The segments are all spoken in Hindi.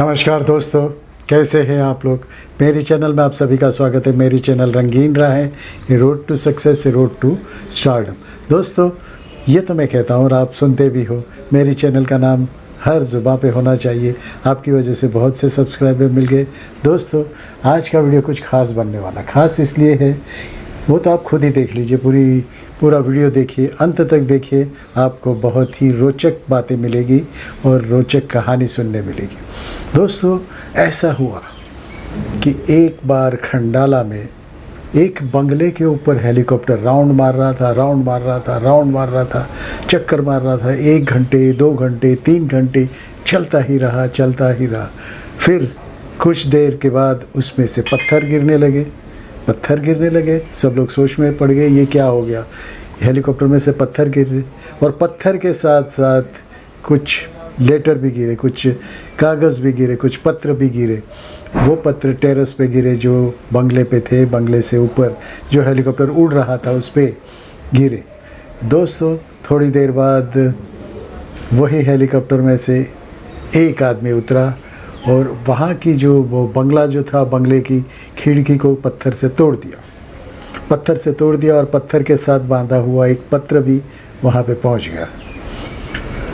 नमस्कार दोस्तों, कैसे हैं आप लोग। मेरी चैनल में आप सभी का स्वागत है। मेरी चैनल रंगीन रहा है, ये road to success, road to stardom. दोस्तों, ये तो मैं कहता हूँ और आप सुनते भी हो, मेरी चैनल का नाम हर ज़ुबान पे होना चाहिए। आपकी वजह से बहुत से सब्सक्राइबर मिल गए। दोस्तों, आज का वीडियो कुछ ख़ास बनने वाला। ख़ास इसलिए है, वो तो आप खुद ही देख लीजिए। पूरा वीडियो देखिए, अंत तक देखिए, आपको बहुत ही रोचक बातें मिलेगी और रोचक कहानी सुनने मिलेगी। दोस्तों, ऐसा हुआ कि एक बार खंडाला में एक बंगले के ऊपर हेलीकॉप्टर राउंड मार रहा था, चक्कर मार रहा था। 1 घंटे, 2 घंटे, 3 घंटे चलता ही रहा। फिर कुछ देर के बाद उसमें से पत्थर गिरने लगे। सब लोग सोच में पड़ गए, ये क्या हो गया। हेलीकॉप्टर में से पत्थर गिर रहे और पत्थर के साथ साथ कुछ लेटर भी गिरे, कुछ कागज़ भी गिरे, कुछ पत्र भी गिरे। वो पत्र टेरेस पे गिरे जो बंगले पे थे। बंगले से ऊपर जो हेलीकॉप्टर उड़ रहा था उस पे गिरे। दोस्तों, थोड़ी देर बाद वही हेलीकॉप्टर में से एक आदमी उतरा और वहाँ की जो वो बंगला जो था, बंगले की खिड़की को पत्थर से तोड़ दिया और पत्थर के साथ बांधा हुआ एक पत्र भी वहाँ पे पहुँच गया।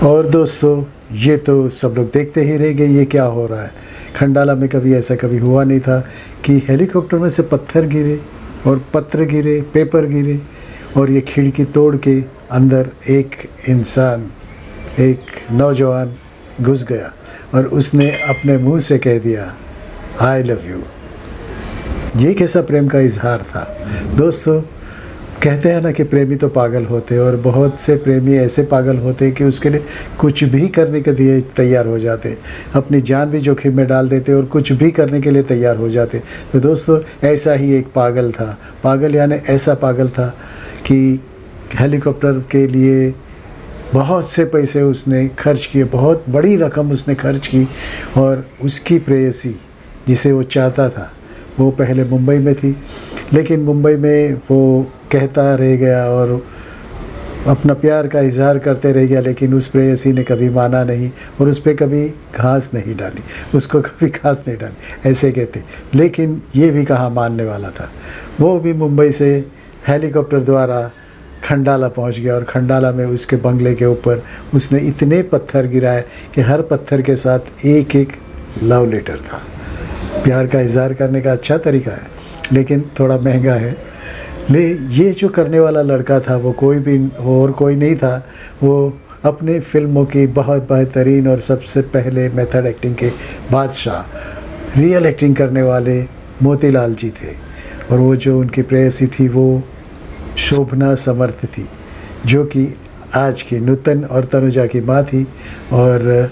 और दोस्तों, ये तो सब लोग देखते ही रह गए, ये क्या हो रहा है। खंडाला में ऐसा कभी हुआ नहीं था कि हेलीकॉप्टर में से पत्थर गिरे और पत्र गिरे, पेपर गिरे और ये खिड़की तोड़ के अंदर एक इंसान, एक नौजवान घुस गया और उसने अपने मुंह से कह दिया, आई लव यू। ये कैसा प्रेम का इजहार था। दोस्तों, कहते हैं ना कि प्रेमी तो पागल होते हैं और बहुत से प्रेमी ऐसे पागल होते हैं कि उसके लिए कुछ भी करने के लिए तैयार हो जाते, अपनी जान भी जोखिम में डाल देते और कुछ भी करने के लिए तैयार हो जाते। तो दोस्तों, ऐसा ही एक पागल था। पागल यानी ऐसा पागल था कि हेलीकॉप्टर के लिए बहुत से पैसे उसने खर्च किए, बहुत बड़ी रकम उसने खर्च की। और उसकी प्रेयसी जिसे वो चाहता था, वो पहले मुंबई में थी, लेकिन मुंबई में वो कहता रह गया और अपना प्यार का इजहार करते रह गया। लेकिन उस प्रेयसी ने कभी माना नहीं और उस पर कभी घास नहीं डाली, ऐसे कहते। लेकिन ये भी कहाँ मानने वाला था। वो भी मुंबई से हेलीकॉप्टर द्वारा खंडाला पहुंच गया और खंडाला में उसके बंगले के ऊपर उसने इतने पत्थर गिराए कि हर पत्थर के साथ एक एक लव लेटर था। प्यार का इजहार करने का अच्छा तरीका है, लेकिन थोड़ा महंगा है। ये जो करने वाला लड़का था वो कोई नहीं था। वो अपने फिल्मों की बहुत बेहतरीन और सबसे पहले मेथड एक्टिंग के बादशाह, रियल एक्टिंग करने वाले मोतीलाल जी थे। और वो जो उनकी प्रेयसी थी वो शोभना समर्थ थी, जो कि आज की नूतन और तनुजा की माँ थी और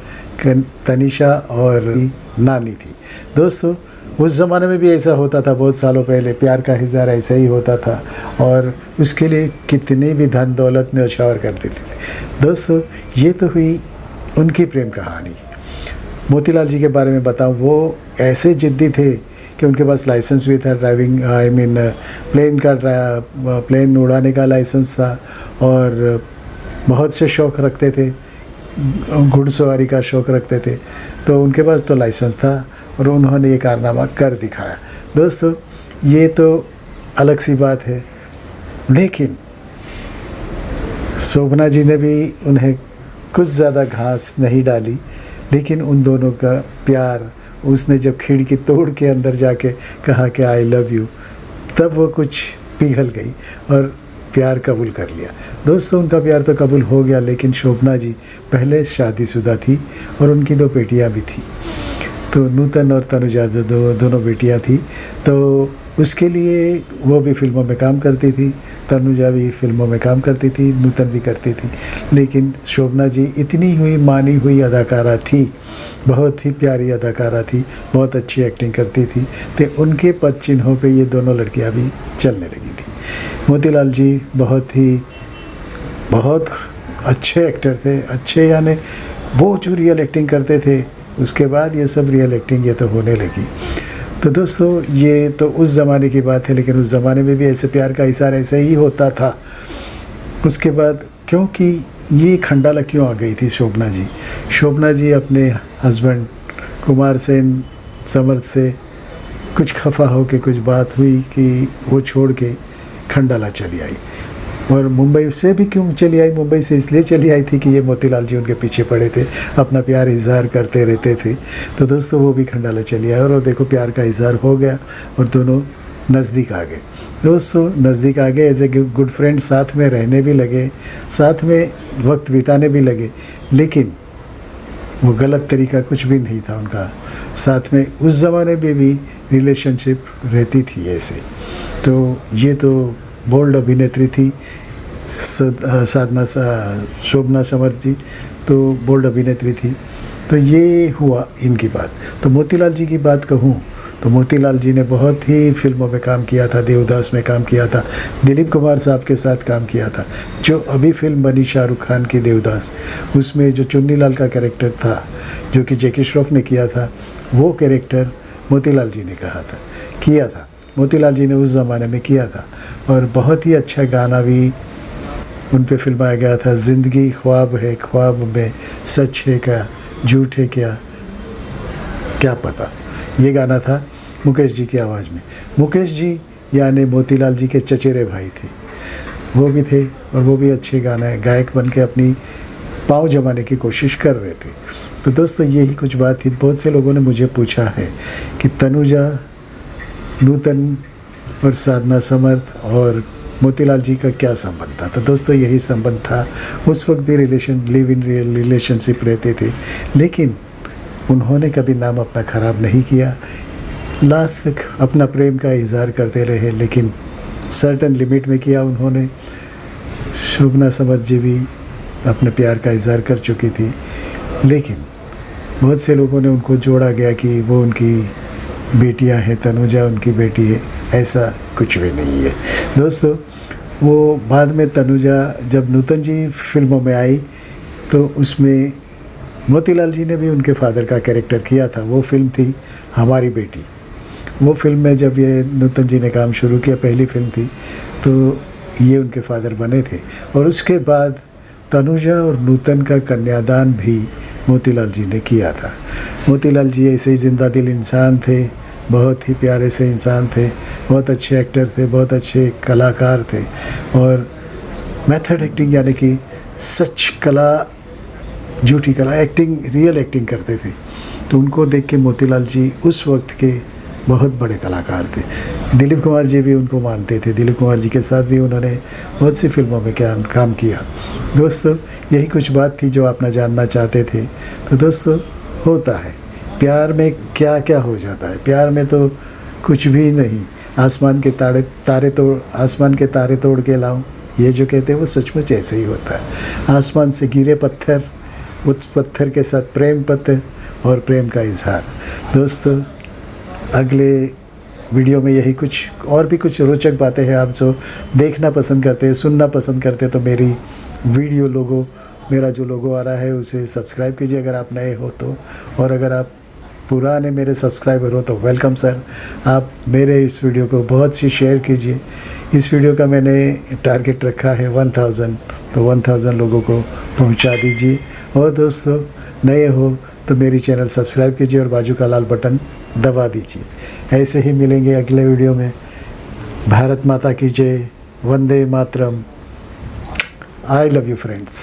तनिषा और नानी थी। दोस्तों, उस ज़माने में भी ऐसा होता था। बहुत सालों पहले प्यार का इज़हार ऐसा ही होता था और उसके लिए कितनी भी धन दौलत न्यौछावर कर देते थे। दोस्तों, ये तो हुई उनकी प्रेम कहानी। मोतीलाल जी के बारे में बताऊं, वो ऐसे ज़िद्दी थे कि उनके पास लाइसेंस भी था, प्लेन उड़ाने का लाइसेंस था और बहुत से शौक़ रखते थे, घुड़सवारी का शौक़ रखते थे। तो उनके पास तो लाइसेंस था और उन्होंने ये कारनामा कर दिखाया। दोस्तों, ये तो अलग सी बात है, लेकिन शोभना जी ने भी उन्हें कुछ ज़्यादा घास नहीं डाली। लेकिन उन दोनों का प्यार, उसने जब खिड़की तोड़ के अंदर जाके कहा कि आई लव यू, तब वो कुछ पिघल गई और प्यार कबूल कर लिया। दोस्तों, उनका प्यार तो कबूल हो गया, लेकिन शोभना जी पहले शादीशुदा थी और उनकी 2 बेटियां भी थी। तो नूतन और तनुजा जो दोनों बेटियां थी, तो उसके लिए वो भी फिल्मों में काम करती थी, तनुजा भी फिल्मों में काम करती थी, नूतन भी करती थी। लेकिन शोभना जी इतनी मानी हुई अदाकारा थी, बहुत ही प्यारी अदाकारा थी, बहुत अच्छी एक्टिंग करती थी। तो उनके पद चिन्हों पे ये दोनों लड़कियां भी चलने लगी थी। मोतीलाल जी बहुत अच्छे एक्टर थे। अच्छे यानी वो जो रियल एक्टिंग करते थे, उसके बाद ये सब रियल एक्टिंग ये तो होने लगी। तो दोस्तों, ये तो उस ज़माने की बात है, लेकिन उस ज़माने में भी ऐसे प्यार का इज़हार ऐसे ही होता था। उसके बाद क्योंकि ये खंडाला क्यों आ गई थी शोभना जी अपने हस्बैंड कुमार सेन समर्थ से कुछ खफा हो के कुछ बात हुई कि वो छोड़ के खंडाला चली आई। और मुंबई से भी क्यों चली आई? मुंबई से इसलिए चली आई थी कि ये मोतीलाल जी उनके पीछे पड़े थे, अपना प्यार इजहार करते रहते थे। तो दोस्तों वो भी खंडाला चली आई और देखो प्यार का इजहार हो गया और दोनों नज़दीक आ गए। दोस्तों नज़दीक आ गए, एज ए गुड फ्रेंड, साथ में रहने भी लगे, साथ में वक्त बिताने भी लगे। लेकिन वो गलत तरीका कुछ भी नहीं था उनका, साथ में उस ज़माने में भी रिलेशनशिप रहती थी ऐसे। तो ये तो बोल्ड अभिनेत्री थी शोभना समर्थ जी, तो बोल्ड अभिनेत्री थी। तो ये हुआ इनकी बात। तो मोतीलाल जी की बात कहूँ तो मोतीलाल जी ने बहुत ही फिल्मों में काम किया था, देवदास में काम किया था, दिलीप कुमार साहब के साथ काम किया था। जो अभी फिल्म बनी शाहरुख खान की देवदास, उसमें जो चुन्नीलाल का कैरेक्टर था जो कि जैकी श्रॉफ ने किया था, वो कैरेक्टर मोतीलाल जी ने किया था। मोतीलाल जी ने उस ज़माने में किया था और बहुत ही अच्छा गाना भी उन पे फिल्माया गया था। ज़िंदगी ख्वाब है, ख्वाब में सच है क्या, झूठ है क्या पता। ये गाना था मुकेश जी की आवाज़ में। मुकेश जी यानी मोतीलाल जी के चचेरे भाई थे, वो भी थे और वो भी अच्छे गायक बन के अपनी पाँव जमाने की कोशिश कर रहे थे। तो दोस्तों यही कुछ बात थी। बहुत से लोगों ने मुझे पूछा है कि तनुजा, नूतन और साधना समर्थ और मोतीलाल जी का क्या संबंध था? तो दोस्तों यही संबंध था। उस वक्त भी लिव इन रिलेशनशिप रहते थे, लेकिन उन्होंने कभी नाम अपना ख़राब नहीं किया। लास्ट तक अपना प्रेम का इजहार करते रहे, लेकिन सर्टन लिमिट में किया उन्होंने। शोभना समर्थ जी भी अपने प्यार का इजहार कर चुकी थी, लेकिन बहुत से लोगों ने उनको जोड़ा गया कि वो उनकी बेटियां हैं, तनुजा उनकी बेटी है। ऐसा कुछ भी नहीं है दोस्तों। वो बाद में तनुजा जब नूतन जी फिल्मों में आई तो उसमें मोतीलाल जी ने भी उनके फादर का कैरेक्टर किया था। वो फिल्म थी हमारी बेटी। वो फिल्म में जब ये नूतन जी ने काम शुरू किया, पहली फिल्म थी, तो ये उनके फादर बने थे। और उसके बाद तनुजा और नूतन का कन्यादान भी मोतीलाल जी ने किया था। मोतीलाल जी ऐसे ही जिंदा दिल इंसान थे, बहुत ही प्यारे से इंसान थे, बहुत अच्छे एक्टर थे, बहुत अच्छे कलाकार थे और मेथड एक्टिंग यानी कि सच कला, झूठी कला, एक्टिंग, रियल एक्टिंग करते थे। तो उनको देख के मोतीलाल जी उस वक्त के बहुत बड़े कलाकार थे। दिलीप कुमार जी भी उनको मानते थे। दिलीप कुमार जी के साथ भी उन्होंने बहुत सी फिल्मों में काम किया। दोस्तों यही कुछ बात थी जो आप ना जानना चाहते थे। तो दोस्तों होता है प्यार में क्या क्या हो जाता है। प्यार में तो कुछ भी नहीं, आसमान के तारे तोड़ के लाऊं, ये जो कहते हैं वो सचमुच ऐसे ही होता है। आसमान से गिरे पत्थर, उस पत्थर के साथ प्रेम पत्र और प्रेम का इजहार। दोस्तों अगले वीडियो में यही कुछ और भी कुछ रोचक बातें हैं। आप जो देखना पसंद करते हैं, सुनना पसंद करते हैं, तो मेरी वीडियो मेरा जो लोगो आ रहा है उसे सब्सक्राइब कीजिए अगर आप नए हो तो। और अगर आप पुराने मेरे सब्सक्राइबर हो तो वेलकम सर। आप मेरे इस वीडियो को बहुत सी शेयर कीजिए। इस वीडियो का मैंने टारगेट रखा है 1000, तो 1000 लोगों को पहुंचा दीजिए। और दोस्तों नए हो तो मेरी चैनल सब्सक्राइब कीजिए और बाजू का लाल बटन दबा दीजिए। ऐसे ही मिलेंगे अगले वीडियो में। भारत माता की जय, Vande Mataram. I love you friends.